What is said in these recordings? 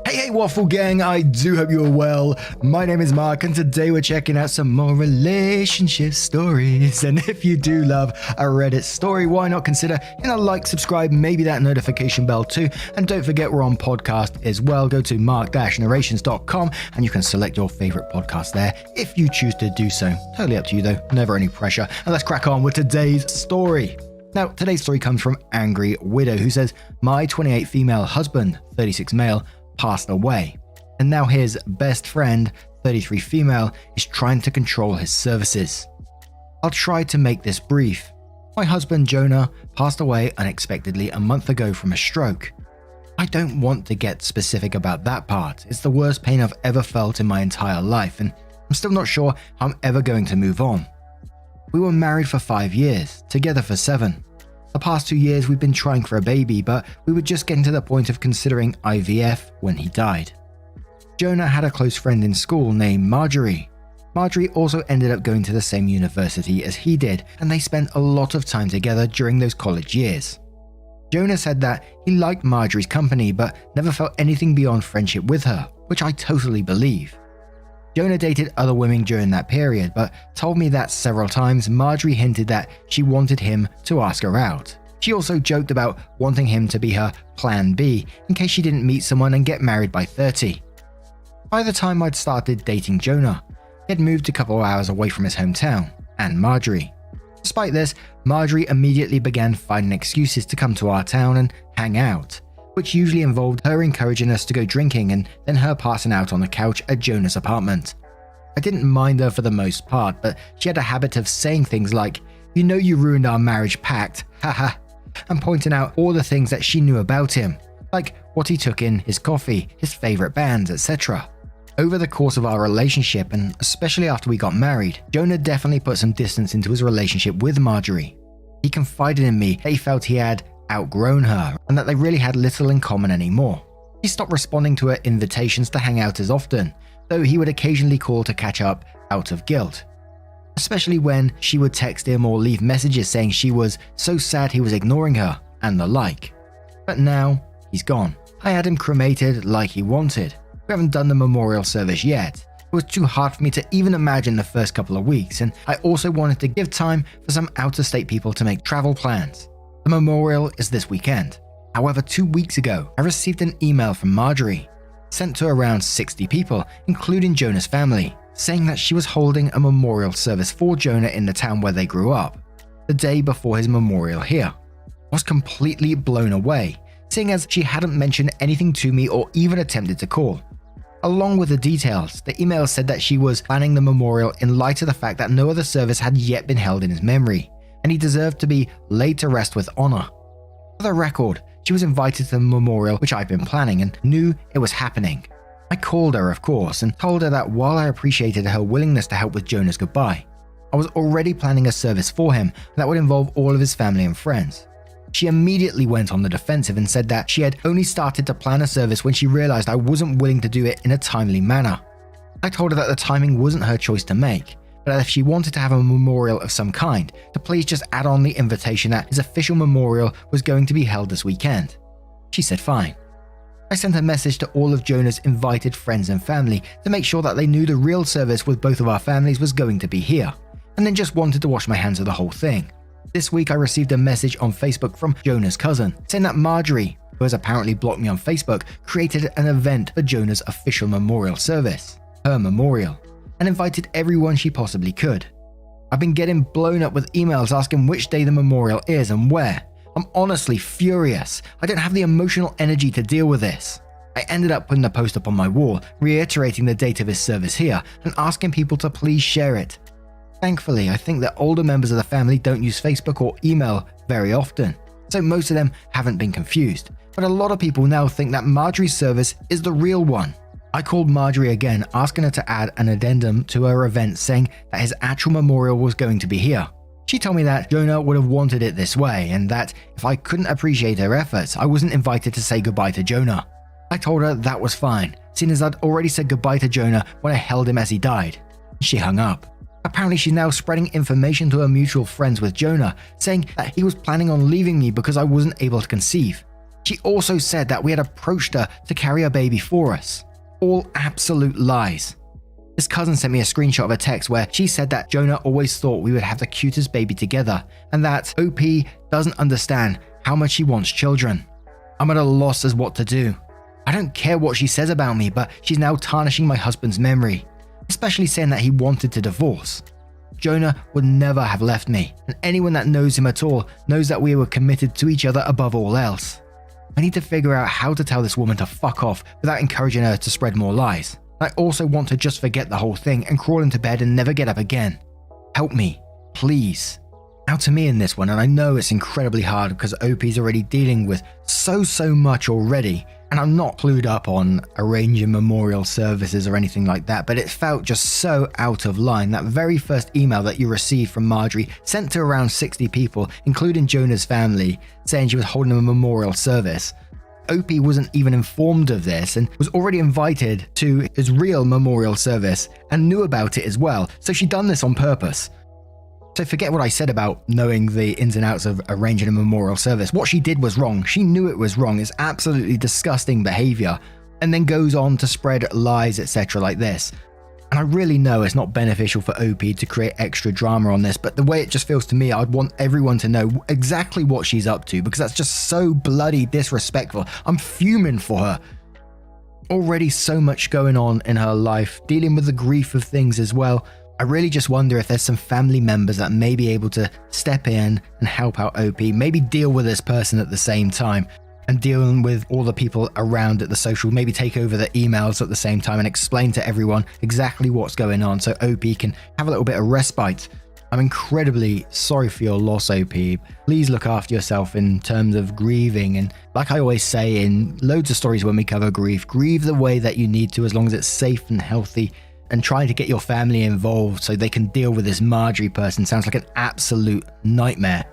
Hey Waffle Gang, I do hope you're well. My name is Mark and today we're checking out some more relationship stories. And if you do love a Reddit story, why not consider hitting a like, subscribe, maybe that notification bell too. And don't forget we're on podcast as well. Go to mark-narrations.com and you can select your favorite podcast there if you choose to do so. Totally up to you though, never any pressure. And let's crack on with today's story. Now, today's story comes from Angry Widow, who says, my 28 female husband, 36 male, passed away, and now his best friend, 33 female, is trying to control his services. I'll try to make this brief. My husband Jonah passed away unexpectedly a month ago from a stroke. I don't want to get specific about that part. It's the worst pain I've ever felt in my entire life, and I'm still not sure how I'm ever going to move on. We were married for 5 years, together for 7. The past 2 years we've been trying for a baby, but we were just getting to the point of considering IVF when he died. Jonah had a close friend in school named Marjorie. Marjorie also ended up going to the same university as he did, and they spent a lot of time together during those college years. Jonah said that he liked Marjorie's company but never felt anything beyond friendship with her, which I totally believe. Jonah dated other women during that period, but told me that several times Marjorie hinted that she wanted him to ask her out. She also joked about wanting him to be her plan B in case she didn't meet someone and get married by 30. By the time I'd started dating Jonah, he had moved a couple hours away from his hometown, and Marjorie. Despite this, Marjorie immediately began finding excuses to come to our town and hang out, which usually involved her encouraging us to go drinking and then her passing out on the couch at Jonah's apartment. I didn't mind her for the most part, but she had a habit of saying things like, "You know you ruined our marriage pact, haha," and pointing out all the things that she knew about him, like what he took in his coffee, his favorite bands, etc. Over the course of our relationship, and especially after we got married, Jonah definitely put some distance into his relationship with Marjorie. He confided in me that he felt he had outgrown her and that they really had little in common anymore. He stopped responding to her invitations to hang out as often, though he would occasionally call to catch up out of guilt, especially when she would text him or leave messages saying she was so sad he was ignoring her and the like. But now he's gone. I had him cremated like he wanted. We haven't done the memorial service yet. It was too hard for me to even imagine the first couple of weeks, and I also wanted to give time for some out-of-state people to make travel plans. The memorial is this weekend. However, 2 weeks ago, I received an email from Marjorie, sent to around 60 people, including Jonah's family, saying that she was holding a memorial service for Jonah in the town where they grew up, the day before his memorial here. I was completely blown away, seeing as she hadn't mentioned anything to me or even attempted to call. Along with the details, the email said that she was planning the memorial in light of the fact that no other service had yet been held in his memory, and he deserved to be laid to rest with honor. For the record, she was invited to the memorial which I'd been planning and knew it was happening. I called her, of course, and told her that while I appreciated her willingness to help with Jonah's goodbye, I was already planning a service for him that would involve all of his family and friends. She immediately went on the defensive and said that she had only started to plan a service when she realized I wasn't willing to do it in a timely manner. I told her that the timing wasn't her choice to make, but that if she wanted to have a memorial of some kind, to please just add on the invitation that his official memorial was going to be held this weekend. She said fine. I sent a message to all of Jonah's invited friends and family to make sure that they knew the real service with both of our families was going to be here, and then just wanted to wash my hands of the whole thing. This week I received a message on Facebook from Jonah's cousin, saying that Marjorie, who has apparently blocked me on Facebook, created an event for Jonah's official memorial service, her memorial, and invited everyone she possibly could. I've been getting blown up with emails asking which day the memorial is and where. I'm honestly furious. I don't have the emotional energy to deal with this. I ended up putting a post up on my wall, reiterating the date of his service here and asking people to please share it. Thankfully, I think that older members of the family don't use Facebook or email very often, so most of them haven't been confused. But a lot of people now think that Marjorie's service is the real one. I called Marjorie again, asking her to add an addendum to her event saying that his actual memorial was going to be here. She told me that Jonah would have wanted it this way, and that if I couldn't appreciate her efforts, I wasn't invited to say goodbye to Jonah. I told her that was fine, seeing as I'd already said goodbye to Jonah when I held him as he died. She hung up. Apparently she's now spreading information to her mutual friends with Jonah, saying that he was planning on leaving me because I wasn't able to conceive. She also said that we had approached her to carry her baby for us. All absolute lies. This cousin sent me a screenshot of a text where she said that Jonah always thought we would have the cutest baby together and that OP doesn't understand how much he wants children. I'm at a loss as what to do. I don't care what she says about me, but she's now tarnishing my husband's memory, especially saying that he wanted to divorce. Jonah would never have left me, and anyone that knows him at all knows that we were committed to each other above all else. I need to figure out how to tell this woman to fuck off without encouraging her to spread more lies. I also want to just forget the whole thing and crawl into bed and never get up again. Help me, please. Now to me in this one, and I know it's incredibly hard because OP's already dealing with so much already, and I'm not clued up on arranging memorial services or anything like that, but it felt just so out of line. That very first email that you received from Marjorie, sent to around 60 people, including Jonah's family, saying she was holding a memorial service. OP wasn't even informed of this and was already invited to his real memorial service and knew about it as well, so she'd done this on purpose. So forget what I said about knowing the ins and outs of arranging a memorial service. What she did was wrong. She knew it was wrong. It's absolutely disgusting behavior, and then goes on to spread lies, etc. like this. And I really know it's not beneficial for OP to create extra drama on this, but the way it just feels to me, I'd want everyone to know exactly what she's up to, because that's just so bloody disrespectful. I'm fuming for her. Already so much going on in her life, dealing with the grief of things as well. I really just wonder if there's some family members that may be able to step in and help out OP, maybe deal with this person at the same time, and dealing with all the people around at the social, maybe take over the emails at the same time and explain to everyone exactly what's going on so OP can have a little bit of respite. I'm incredibly sorry for your loss, OP. Please look after yourself in terms of grieving, and like I always say in loads of stories when we cover grief, grieve the way that you need to as long as it's safe and healthy. And trying to get your family involved so they can deal with this Marjorie person sounds like an absolute nightmare.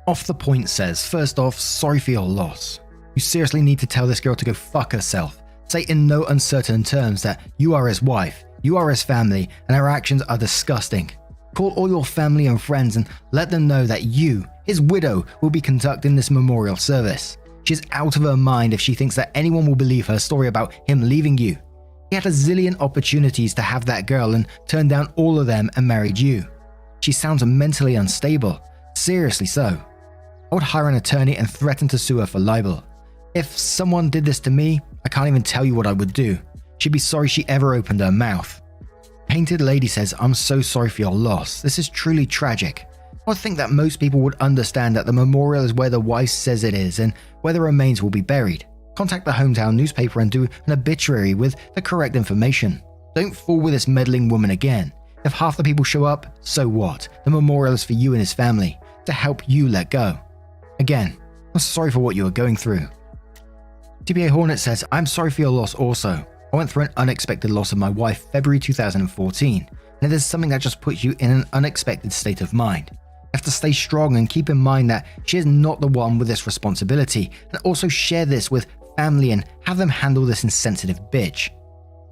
Off the Point says, first off, sorry for your loss. You seriously need to tell this girl to go fuck herself. Say in no uncertain terms that you are his wife, you are his family, and her actions are disgusting. Call all your family and friends and let them know that you, his widow, will be conducting this memorial service. She's out of her mind if she thinks that anyone will believe her story about him leaving you. He had a zillion opportunities to have that girl and turned down all of them and married you. She sounds mentally unstable, seriously so. I would hire an attorney and threaten to sue her for libel. If someone did this to me, I can't even tell you what I would do. She'd be sorry she ever opened her mouth. Painted Lady says, I'm so sorry for your loss. This is truly tragic. I would think that most people would understand that the memorial is where the wife says it is and where the remains will be buried. Contact the hometown newspaper and do an obituary with the correct information. Don't fool with this meddling woman again. If half the people show up, so what? The memorial is for you and his family, to help you let go. Again, I'm sorry for what you are going through. TBA Hornet says, I'm sorry for your loss also. I went through an unexpected loss of my wife February 2014, and it is something that just puts you in an unexpected state of mind. You have to stay strong and keep in mind that she is not the one with this responsibility, and also share this with family and have them handle this insensitive bitch.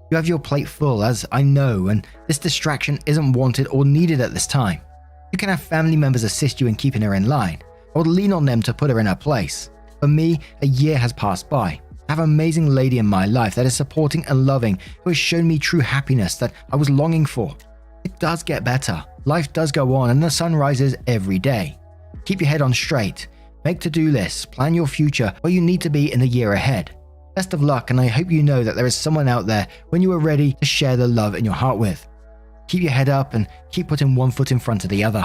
You have your plate full, as I know, and this distraction isn't wanted or needed at this time. You can have family members assist you in keeping her in line, or lean on them to put her in her place. For me, a year has passed by. I have an amazing lady in my life that is supporting and loving, who has shown me true happiness that I was longing for. It does get better. Life does go on and the sun rises every day. Keep your head on straight. Make to-do lists, plan your future where you need to be in the year ahead. Best of luck, and I hope you know that there is someone out there when you are ready to share the love in your heart with. Keep your head up and keep putting one foot in front of the other.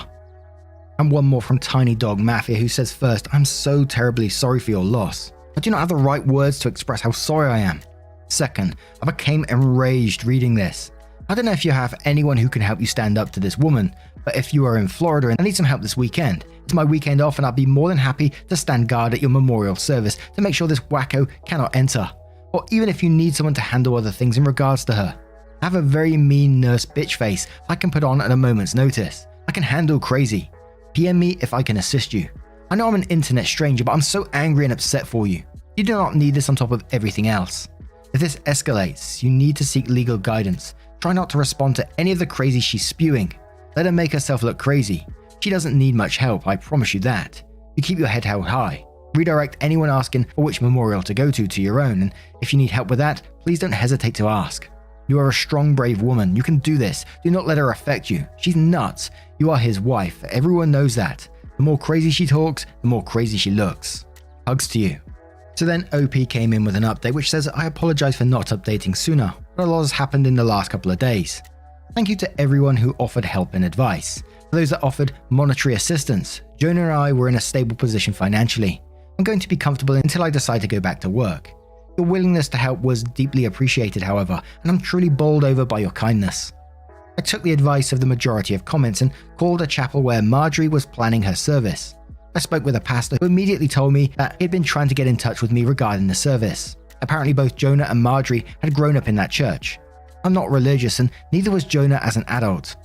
And one more from Tiny Dog Mafia, who says, first, I'm so terribly sorry for your loss. I do not have the right words to express how sorry I am. Second, I became enraged reading this. I don't know if you have anyone who can help you stand up to this woman, but if you are in Florida and need some help this weekend, it's my weekend off and I'd be more than happy to stand guard at your memorial service to make sure this wacko cannot enter. Or even if you need someone to handle other things in regards to her. I have a very mean nurse bitch face I can put on at a moment's notice. I can handle crazy. PM me if I can assist you. I know I'm an internet stranger, but I'm so angry and upset for you. You do not need this on top of everything else. If this escalates, you need to seek legal guidance. Try not to respond to any of the crazy she's spewing. Let her make herself look crazy. She doesn't need much help, I promise you that. You keep your head held high. Redirect anyone asking for which memorial to go to your own, and if you need help with that, please don't hesitate to ask. You are a strong, brave woman. You can do this. Do not let her affect you. She's nuts. You are his wife. Everyone knows that. The more crazy she talks, the more crazy she looks. Hugs to you. So then OP came in with an update which says, I apologize for not updating sooner, but a lot has happened in the last couple of days. Thank you to everyone who offered help and advice. For those that offered monetary assistance, Jonah and I were in a stable position financially. I'm going to be comfortable until I decide to go back to work. Your willingness to help was deeply appreciated, however, and I'm truly bowled over by your kindness. I took the advice of the majority of comments and called a chapel where Marjorie was planning her service. I spoke with a pastor who immediately told me that he had been trying to get in touch with me regarding the service. Apparently both Jonah and Marjorie had grown up in that church. I'm not religious and neither was Jonah as an adult.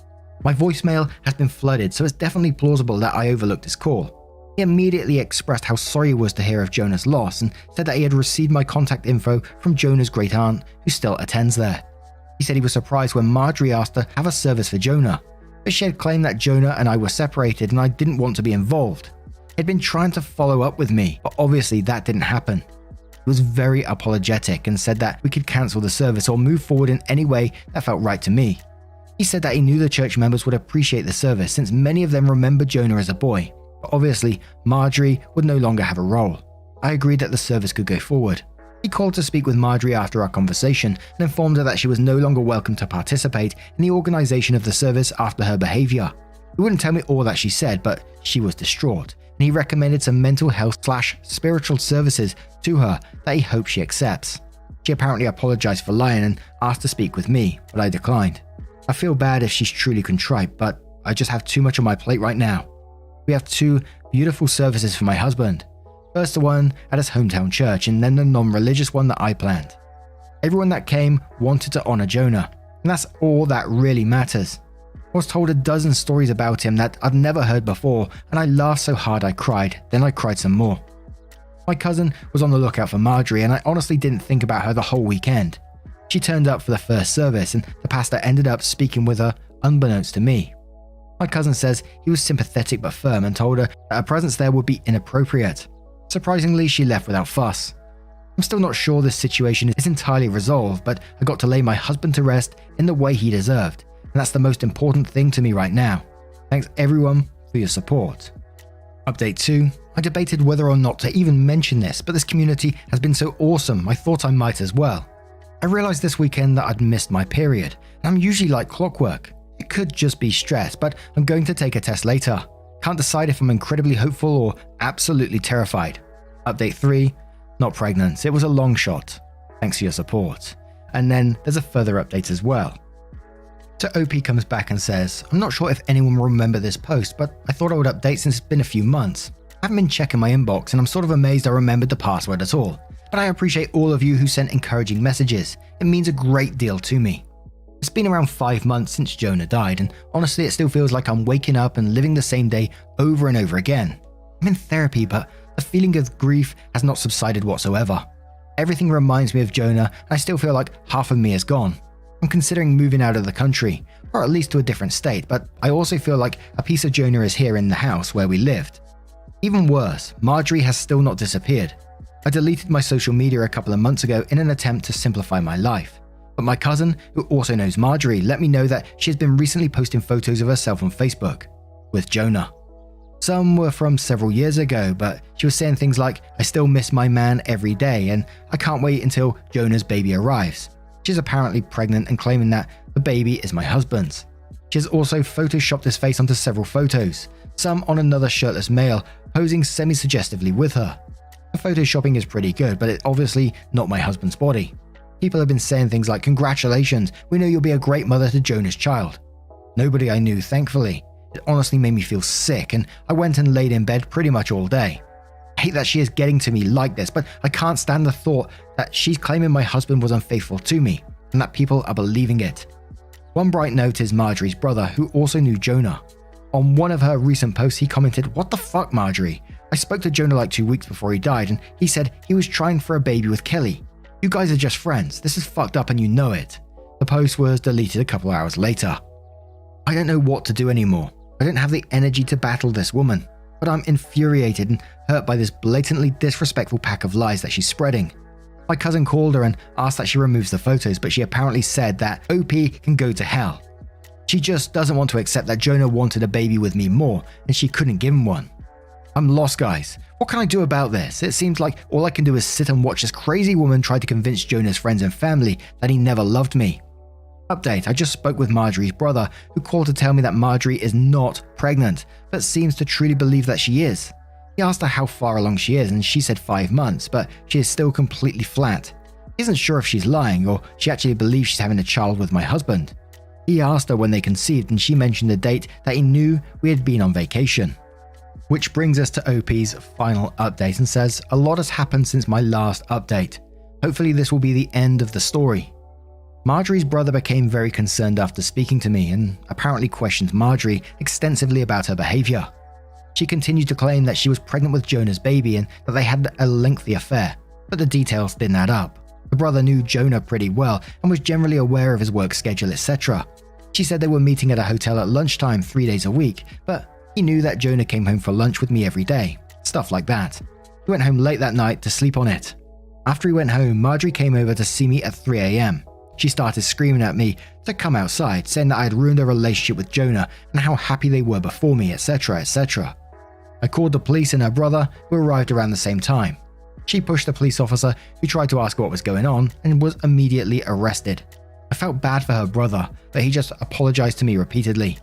My voicemail has been flooded, so it's definitely plausible that I overlooked his call. He immediately expressed how sorry he was to hear of Jonah's loss and said that he had received my contact info from Jonah's great aunt, who still attends there. He said he was surprised when Marjorie asked to have a service for Jonah, but she had claimed that Jonah and I were separated and I didn't want to be involved. He had been trying to follow up with me, but obviously that didn't happen. He was very apologetic and said that we could cancel the service or move forward in any way that felt right to me. He said that he knew the church members would appreciate the service since many of them remember Jonah as a boy. But obviously, Marjorie would no longer have a role. I agreed that the service could go forward. He called to speak with Marjorie after our conversation and informed her that she was no longer welcome to participate in the organisation of the service after her behaviour. He wouldn't tell me all that she said, but she was distraught, and he recommended some mental health/spiritual services to her that he hopes she accepts. She apparently apologised for lying and asked to speak with me, but I declined. I feel bad if she's truly contrite, but I just have too much on my plate right now. We have two beautiful services for my husband. First the one at his hometown church and then the non-religious one that I planned. Everyone that came wanted to honour Jonah, and that's all that really matters. I was told a dozen stories about him that I've never heard before, and I laughed so hard I cried, then I cried some more. My cousin was on the lookout for Marjorie and I honestly didn't think about her the whole weekend. She turned up for the first service and the pastor ended up speaking with her unbeknownst to me. My cousin says he was sympathetic but firm and told her that her presence there would be inappropriate. Surprisingly, she left without fuss. I'm still not sure this situation is entirely resolved, but I got to lay my husband to rest in the way he deserved, and that's the most important thing to me right now. Thanks everyone for your support. Update 2. I debated whether or not to even mention this, but this community has been so awesome I thought I might as well. I realized this weekend that I'd missed my period, and I'm usually like clockwork. It could just be stress, but I'm going to take a test later. Can't decide if I'm incredibly hopeful or absolutely terrified. Update 3. Not pregnant. It was a long shot. Thanks for your support. And then there's a further update as well. So OP comes back and says, I'm not sure if anyone will remember this post, but I thought I would update since it's been a few months. I haven't been checking my inbox and I'm sort of amazed I remembered the password at all. But I appreciate all of you who sent encouraging messages. It means a great deal to me. It's been around 5 months since Jonah died, and honestly it still feels like I'm waking up and living the same day over and over again. I'm in therapy, but the feeling of grief has not subsided whatsoever. Everything reminds me of Jonah, and I still feel like half of me is gone. I'm considering moving out of the country, or at least to a different state, but I also feel like a piece of Jonah is here in the house where we lived. Even worse, Marjorie has still not disappeared. I deleted my social media a couple of months ago in an attempt to simplify my life. But my cousin, who also knows Marjorie, let me know that she has been recently posting photos of herself on Facebook with Jonah. Some were from several years ago, but she was saying things like, I still miss my man every day and I can't wait until Jonah's baby arrives. She's apparently pregnant and claiming that the baby is my husband's. She has also photoshopped his face onto several photos, some on another shirtless male posing semi-suggestively with her. The photoshopping is pretty good, but it's obviously not my husband's body. People have been saying things like, congratulations, we know you'll be a great mother to Jonah's child. Nobody I knew, thankfully. It honestly made me feel sick, and I went and laid in bed pretty much all day. I hate that she is getting to me like this, but I can't stand the thought that she's claiming my husband was unfaithful to me, and that people are believing it. One bright note is Marjorie's brother, who also knew Jonah. On one of her recent posts, he commented, what the fuck, Marjorie? I spoke to Jonah like 2 weeks before he died, and he said he was trying for a baby with Kelly. You guys are just friends. This is fucked up and you know it. The post was deleted a couple hours later. I don't know what to do anymore. I don't have the energy to battle this woman. but I'm infuriated and hurt by this blatantly disrespectful pack of lies that she's spreading. My cousin called her and asked that she removes the photos, but she apparently said that OP can go to hell. She just doesn't want to accept that Jonah wanted a baby with me more and she couldn't give him one. I'm lost, guys. What can I do about this? It seems like all I can do is sit and watch this crazy woman try to convince Jonah's friends and family that he never loved me. Update: I just spoke with Marjorie's brother, who called to tell me that Marjorie is not pregnant, but seems to truly believe that she is. He asked her how far along she is, and she said 5 months, but she is still completely flat. He isn't sure if she's lying or she actually believes she's having a child with my husband. He asked her when they conceived, and she mentioned the date that he knew we had been on vacation. Which brings us to OP's final update and says, a lot has happened since my last update. Hopefully this will be the end of the story. Marjorie's brother became very concerned after speaking to me and apparently questioned Marjorie extensively about her behavior. She continued to claim that she was pregnant with Jonah's baby and that they had a lengthy affair, but the details didn't add up. The brother knew Jonah pretty well and was generally aware of his work schedule, etc. She said they were meeting at a hotel at lunchtime 3 days a week, but he knew that Jonah came home for lunch with me every day. Stuff like that. He went home late that night to sleep on it. After he went home, Marjorie came over to see me at 3 a.m. She started screaming at me to come outside, saying that I had ruined her relationship with Jonah and how happy they were before me, etc, etc. I called the police and her brother, who arrived around the same time. She pushed the police officer, who tried to ask what was going on, and was immediately arrested. I felt bad for her brother, but he just apologized to me repeatedly.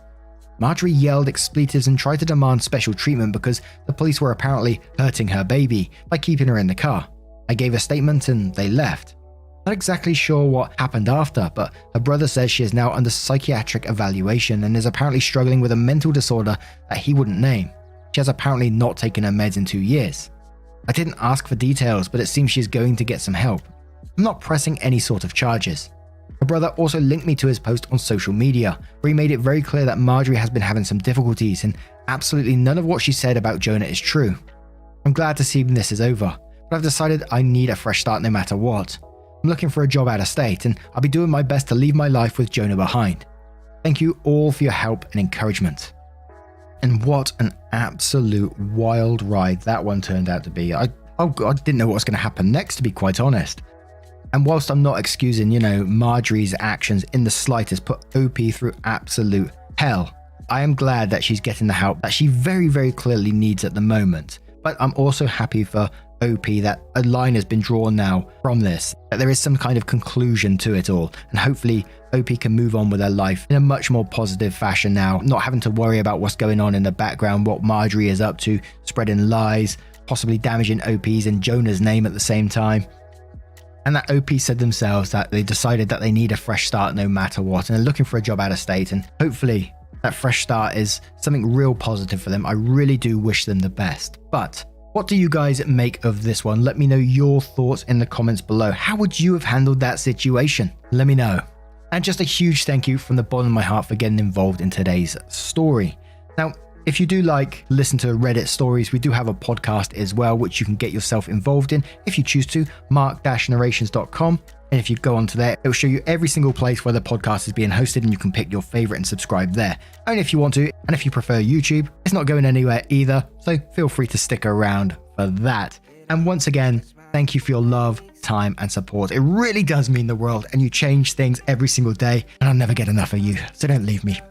Marjorie yelled expletives and tried to demand special treatment because the police were apparently hurting her baby by keeping her in the car. I gave a statement and they left. Not exactly sure what happened after, but her brother says she is now under psychiatric evaluation and is apparently struggling with a mental disorder that he wouldn't name. She has apparently not taken her meds in 2 years. I didn't ask for details, but it seems she's going to get some help. I'm not pressing any sort of charges. Her brother also linked me to his post on social media, where he made it very clear that Marjorie has been having some difficulties and absolutely none of what she said about Jonah is true. I'm glad to see this is over, but I've decided I need a fresh start no matter what. I'm looking for a job out of state and I'll be doing my best to leave my life with Jonah behind. Thank you all for your help and encouragement. And what an absolute wild ride that one turned out to be. I didn't know what was going to happen next, to be quite honest. And whilst I'm not excusing, Marjorie's actions in the slightest put OP through absolute hell, I am glad that she's getting the help that she very, very clearly needs at the moment. But I'm also happy for OP that a line has been drawn now from this, that there is some kind of conclusion to it all, and hopefully OP can move on with her life in a much more positive fashion now, not having to worry about what's going on in the background, what Marjorie is up to, spreading lies, possibly damaging OP's and Jonah's name at the same time. And that OP said themselves that they decided that they need a fresh start no matter what, and they're looking for a job out of state, and hopefully that fresh start is something real positive for them. I really do wish them the best. But what do you guys make of this one? Let me know your thoughts in the comments below. How would you have handled that situation? Let me know. And just a huge thank you from the bottom of my heart for getting involved in today's story. Now, if you do listen to Reddit stories, we do have a podcast as well, which you can get yourself involved in if you choose to, mark-narrations.com. And if you go onto there, it will show you every single place where the podcast is being hosted, and you can pick your favorite and subscribe there. Only if you want to, and if you prefer YouTube, it's not going anywhere either, so feel free to stick around for that. And once again, thank you for your love, time, and support. It really does mean the world, and you change things every single day, and I'll never get enough of you, so don't leave me.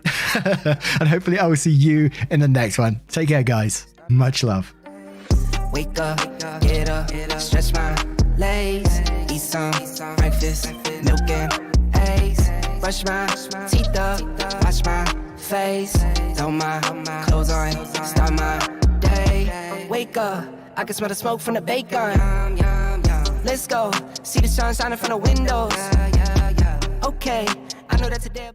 And hopefully I will see you in the next one. Take care, guys. Much love. Wake up, get up, stretch my legs, eat some breakfast, milk and eggs, brush my teeth up, wash my face, throw my clothes on, start my day. Wake up, I can smell the smoke from the bacon. Let's go, see the sun shining from the windows. Okay, I know that today